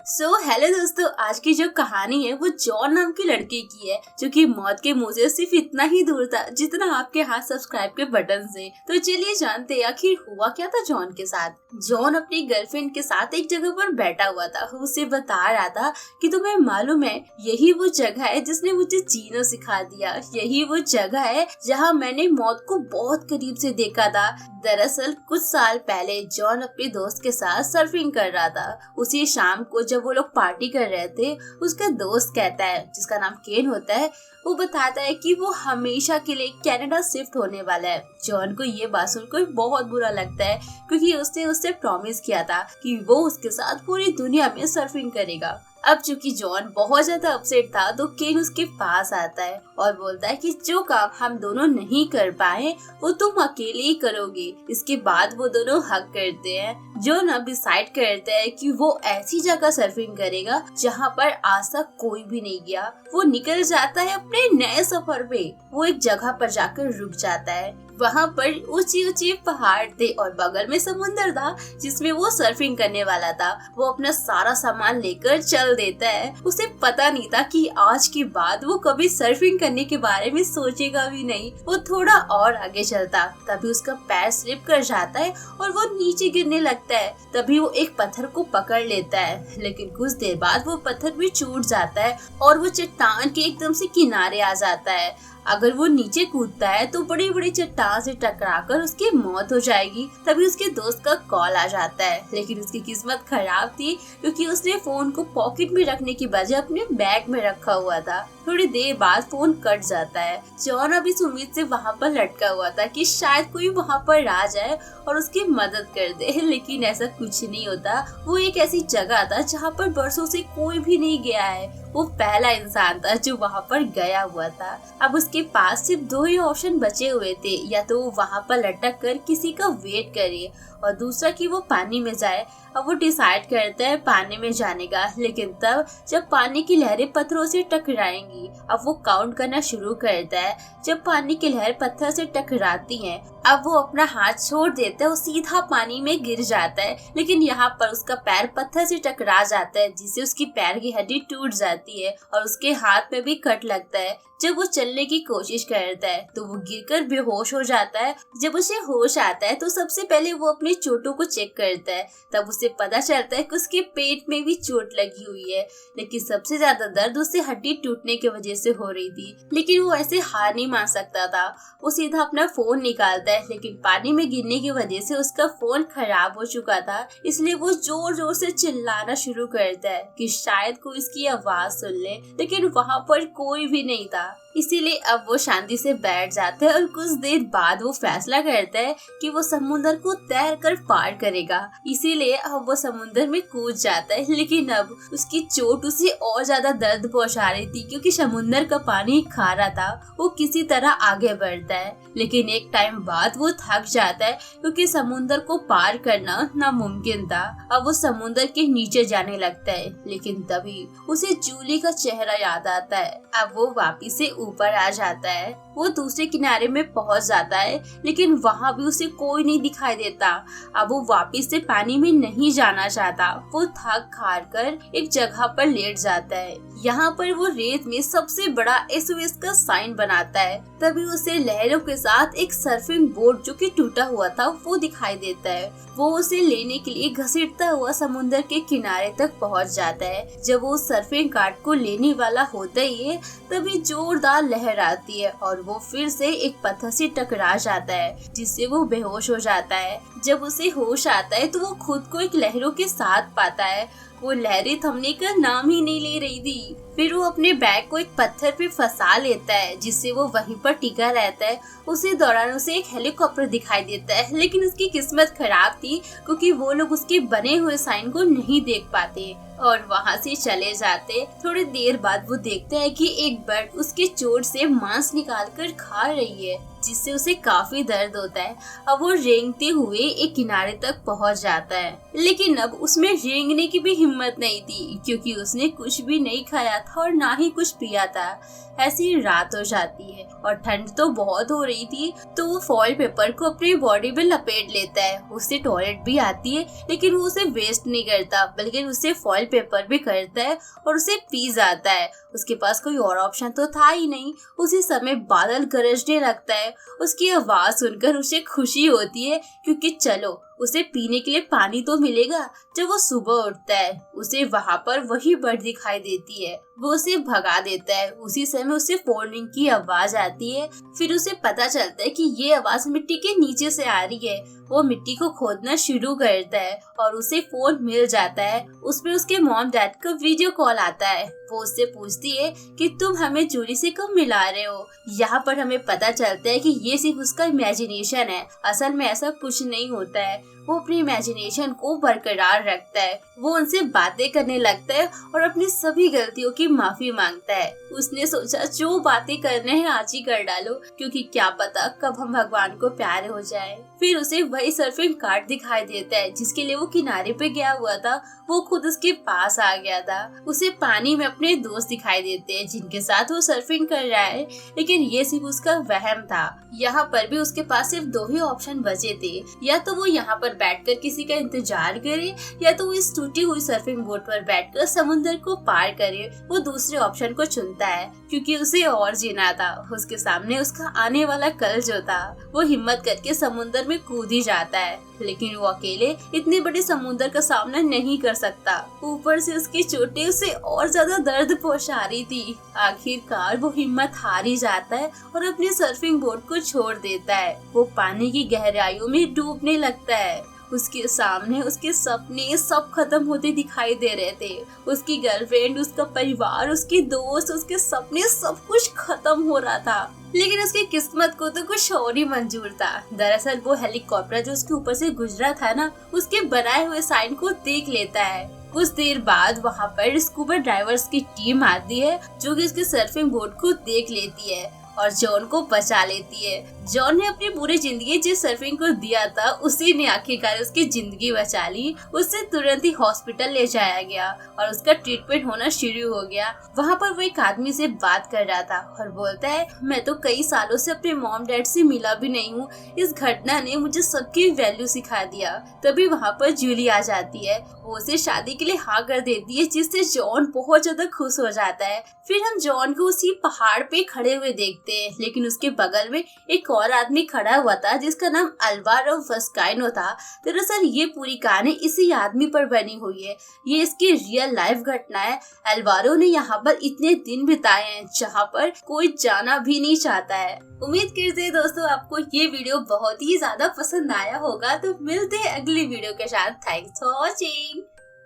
Hello दोस्तों, आज की जो कहानी है वो जॉन नाम की लड़के की है जो कि मौत के मुंह से सिर्फ इतना ही दूर था जितना आपके हाथ सब्सक्राइब के बटन से। तो चलिए जानते हैं आखिर हुआ क्या था जॉन के साथ। जॉन अपनी गर्लफ्रेंड के साथ एक जगह पर बैठा हुआ था। उसे बता रहा था कि तुम्हें मालूम है, यही वो जगह है जिसने मुझे जीना सिखा दिया। यही वो जगह है जहाँ मैंने मौत को बहुत करीब से देखा था। दरअसल कुछ साल पहले जॉन अपने दोस्त के साथ सर्फिंग कर रहा था। उसी शाम को जब वो लोग पार्टी कर रहे थे, उसका दोस्त कहता है, जिसका नाम केन होता है, वो बताता है कि वो हमेशा के लिए कनाडा शिफ्ट होने वाला है। जॉन को ये बात सुनकर बहुत बुरा लगता है क्योंकि उसने उससे प्रॉमिस किया था कि वो उसके साथ पूरी दुनिया में सर्फिंग करेगा। अब चूंकि जॉन बहुत ज्यादा अपसेट था तो केन उसके पास आता है और बोलता है कि जो काम हम दोनों नहीं कर पाए वो तुम अकेले ही करोगे। इसके बाद वो दोनों हक करते हैं। जॉन अब डिसाइड करता है कि वो ऐसी जगह सर्फिंग करेगा जहाँ पर आज तक कोई भी नहीं गया। वो निकल जाता है अपने नए सफर पे। वो एक जगह पर जाकर रुक जाता है। वहाँ पर ऊंचे ऊंचे पहाड़ थे और बगल में समुंदर था जिसमें वो सर्फिंग करने वाला था। वो अपना सारा सामान लेकर चल देता है। उसे पता नहीं था कि आज के बाद वो कभी सर्फिंग करने के बारे में सोचेगा भी नहीं। वो थोड़ा और आगे चलता, तभी उसका पैर स्लिप कर जाता है और वो नीचे गिरने लगता है। तभी वो एक पत्थर को पकड़ लेता है, लेकिन कुछ देर बाद वो पत्थर भी टूट जाता है और वो चट्टान के एकदम से किनारे आ जाता है। अगर वो नीचे कूदता है तो बड़ी बड़ी चट्टान से टकराकर उसकी मौत हो जाएगी। तभी उसके दोस्त का कॉल आ जाता है, लेकिन उसकी किस्मत खराब थी क्योंकि उसने फोन को पॉकेट में रखने की बजाय अपने बैग में रखा हुआ था। थोड़ी देर बाद फोन कट जाता है। जॉन अब इस उम्मीद से वहाँ पर लटका हुआ था कि शायद कोई वहाँ पर आ जाए और उसकी मदद कर दे, लेकिन ऐसा कुछ नहीं होता। वो एक ऐसी जगह था जहाँ पर बरसों से कोई भी नहीं गया है। वो पहला इंसान था जो वहाँ पर गया हुआ था। अब उसके पास सिर्फ दो ही ऑप्शन बचे हुए थे, या तो वो वहाँ पर लटक कर किसी का वेट करे और दूसरा कि वो पानी में जाए। अब वो डिसाइड करता है पानी में जाने का, लेकिन तब जब पानी की लहरें पत्थरों से टकराएंगी। अब वो काउंट करना शुरू करता है। जब पानी की लहर पत्थर से टकराती हैं, अब वो अपना हाथ छोड़ देता है और सीधा पानी में गिर जाता है। लेकिन यहाँ पर उसका पैर पत्थर से टकरा जाता है, जिससे उसकी पैर की हड्डी टूट जाती है और उसके हाथ में भी कट लगता है। जब वो चलने की कोशिश करता है तो वो गिरकर बेहोश हो जाता है। जब उसे होश आता है तो सबसे पहले वो अपनी चोटों को चेक करता है। तब उसे पता चलता है कि उसके पेट में भी चोट लगी हुई है, लेकिन सबसे ज्यादा दर्द उससे हड्डी टूटने की वजह से हो रही थी। लेकिन वो ऐसे हार नहीं मान सकता था। वो सीधा अपना फोन निकालता है, लेकिन पानी में गिरने की वजह से उसका फोन खराब हो चुका था। इसलिए वो जोर जोर से चिल्लाना शुरू करता है कि शायद कोई इसकी आवाज सुन ले, लेकिन वहाँ पर कोई भी नहीं था। इसीलिए अब वो शांति से बैठ जाता है और कुछ देर बाद वो फैसला करता है कि वो समुद्र को तैर कर पार करेगा। इसीलिए अब वो समुद्र में कूद जाता है, लेकिन अब उसकी चोट उसे और ज्यादा दर्द पहुंचा रही थी क्योंकि समुद्र का पानी खारा था। वो किसी तरह आगे बढ़ता है, लेकिन एक टाइम बाद वो थक जाता है क्योंकि समुद्र को पार करना नामुमकिन था। अब वो समुद्र के नीचे जाने लगता है, लेकिन तभी उसे जूली का चेहरा याद आता है। अब वो वापिस से ऊपर आ जाता है। वो दूसरे किनारे में पहुंच जाता है, लेकिन वहाँ भी उसे कोई नहीं दिखाई देता। अब वो वापिस से पानी में नहीं जाना चाहता। वो थक हार कर एक जगह पर लेट जाता है। यहाँ पर वो रेत में सबसे बड़ा SOS का साइन बनाता है। तभी उसे लहरों के साथ एक सर्फिंग बोर्ड जो कि टूटा हुआ था वो दिखाई देता है। वो उसे लेने के लिए घसीटता हुआ समुद्र के किनारे तक पहुँच जाता है। जब वो सर्फिंग कार्ड को लेने वाला होता ही है, तभी जोरदार लहर आती है और वो फिर से एक पत्थर से टकरा जाता है, जिससे वो बेहोश हो जाता है। जब उसे होश आता है तो वो खुद को एक लहरों के साथ पाता है। वो लहरें थमने का नाम ही नहीं ले रही थी। फिर वो अपने बैग को एक पत्थर पे फंसा लेता है, जिससे वो वहीं पर टिका रहता है। उसी दौरान उसे एक हेलीकॉप्टर दिखाई देता है, लेकिन उसकी किस्मत खराब थी क्योंकि वो लोग उसके बने हुए साइन को नहीं देख पाते और वहाँ से चले जाते। थोड़ी देर बाद वो देखता है कि एक बर्ड उसके चोट से मांस निकाल कर खा रही है, जिससे उसे काफी दर्द होता है। अब वो रेंगते हुए एक किनारे तक पहुंच जाता है, लेकिन अब उसमें रेंगने की भी हिम्मत नहीं थी क्योंकि उसने कुछ भी नहीं खाया था और ना ही कुछ पिया था। ऐसी ही रात हो जाती है और ठंड तो बहुत हो रही थी, तो वो फॉइल पेपर को अपनी बॉडी में लपेट लेता है। उससे टॉयलेट भी आती है, लेकिन वो उसे वेस्ट नहीं करता बल्कि उसे फॉइल पेपर भी करता है और उसे पी जाता है। उसके पास कोई और ऑप्शन तो था ही नहीं। उसी समय बादल गरजने लगता है। उसकी आवाज सुनकर उसे खुशी होती है क्योंकि चलो उसे पीने के लिए पानी तो मिलेगा। जब वो सुबह उठता है उसे वहाँ पर वही बर्ड दिखाई देती है। वो उसे भगा देता है। उसी समय उसे फोन रिंग की आवाज आती है। फिर उसे पता चलता है कि ये आवाज मिट्टी के नीचे से आ रही है। वो मिट्टी को खोदना शुरू करता है और उसे फोन मिल जाता है। उसमें उसके मॉम डैड का वीडियो कॉल आता है। वो उससे पूछती है कि तुम हमें जूली से कब मिला रहे हो। यहाँ पर हमें पता चलता है कि ये सिर्फ उसका इमेजिनेशन है, असल में ऐसा कुछ नहीं होता है। वो अपनी इमेजिनेशन को बरकरार रखता है। वो उनसे बातें करने लगता है और अपनी सभी गलतियों की माफी मांगता है। उसने सोचा जो बातें करने हैं आज ही कर डालो, क्योंकि क्या पता कब हम भगवान को प्यारे हो जाए। फिर उसे वही सर्फिंग कार्ड दिखाई देता है जिसके लिए वो किनारे पे गया हुआ था। वो खुद उसके पास आ गया था। उसे पानी में अपने दोस्त दिखाई देते हैं जिनके साथ वो सर्फिंग कर रहा है, लेकिन ये सिर्फ उसका वहम था। यहाँ पर भी उसके पास सिर्फ दो ही ऑप्शन बचे थे, या तो वो यहाँ पर बैठकर किसी का इंतजार करे या तो वो इस टूटी हुई सर्फिंग बोट पर बैठकर समुद्र को पार करे। वो दूसरे ऑप्शन को चुनता है क्योंकि उसे और जीना था। उसके सामने उसका आने वाला कल जो था। वो हिम्मत करके समुद्र में कूद ही जाता है, लेकिन वो अकेले इतने बड़े समुद्र का सामना नहीं कर सकता। ऊपर से उसकी चोटें उसे और ज्यादा दर्द पहुंचा रही थी। आखिरकार वो हिम्मत हार ही जाता है और अपनी सर्फिंग बोट को छोड़ देता है। वो पानी की गहराइयों में डूबने लगता है। उसके सामने उसके सपने सब खत्म होते दिखाई दे रहे थे। उसकी गर्लफ्रेंड, उसका परिवार, उसकी दोस्त, उसके सपने सब कुछ खत्म हो रहा था। लेकिन उसकी किस्मत को तो कुछ और ही मंजूर था। दरअसल वो हेलीकॉप्टर जो उसके ऊपर से गुजरा था ना, उसके बनाए हुए साइन को देख लेता है। कुछ देर बाद वहाँ पर स्कूबा ड्राइवर्स की टीम आती है जो कि उसके सर्फिंग बोट को देख लेती है और जॉन को बचा लेती है। जॉन ने अपनी पूरी जिंदगी जिस सर्फिंग को दिया था उसी ने आखिरकार उसकी जिंदगी बचा ली। उससे तुरंत ही हॉस्पिटल ले जाया गया और उसका ट्रीटमेंट होना शुरू हो गया। वहाँ पर वो एक आदमी से बात कर रहा था और बोलता है, मैं तो कई सालों से अपने मॉम डैड से मिला भी नहीं हूँ। इस घटना ने मुझे सबकी वैल्यू सिखा दिया। तभी वहाँ पर जूली आ जाती है। वो उसे शादी के लिए हाँ कर देती है, जिससे जॉन बहुत ज्यादा खुश हो जाता है। फिर हम जॉन को उसी पहाड़ पे खड़े हुए देखते हैं, लेकिन उसके बगल में एक और आदमी खड़ा हुआ था जिसका नाम अल्वारो वस्काइनो था। दरअसल ये पूरी कहानी इसी आदमी पर बनी हुई है। ये इसकी रियल लाइफ घटना है। अल्वारो ने यहाँ पर इतने दिन बिताए हैं जहाँ पर कोई जाना भी नहीं चाहता है। उम्मीद करते हैं दोस्तों आपको ये वीडियो बहुत ही ज्यादा पसंद आया होगा। तो मिलते हैं अगली वीडियो के साथ। Thanks for watching.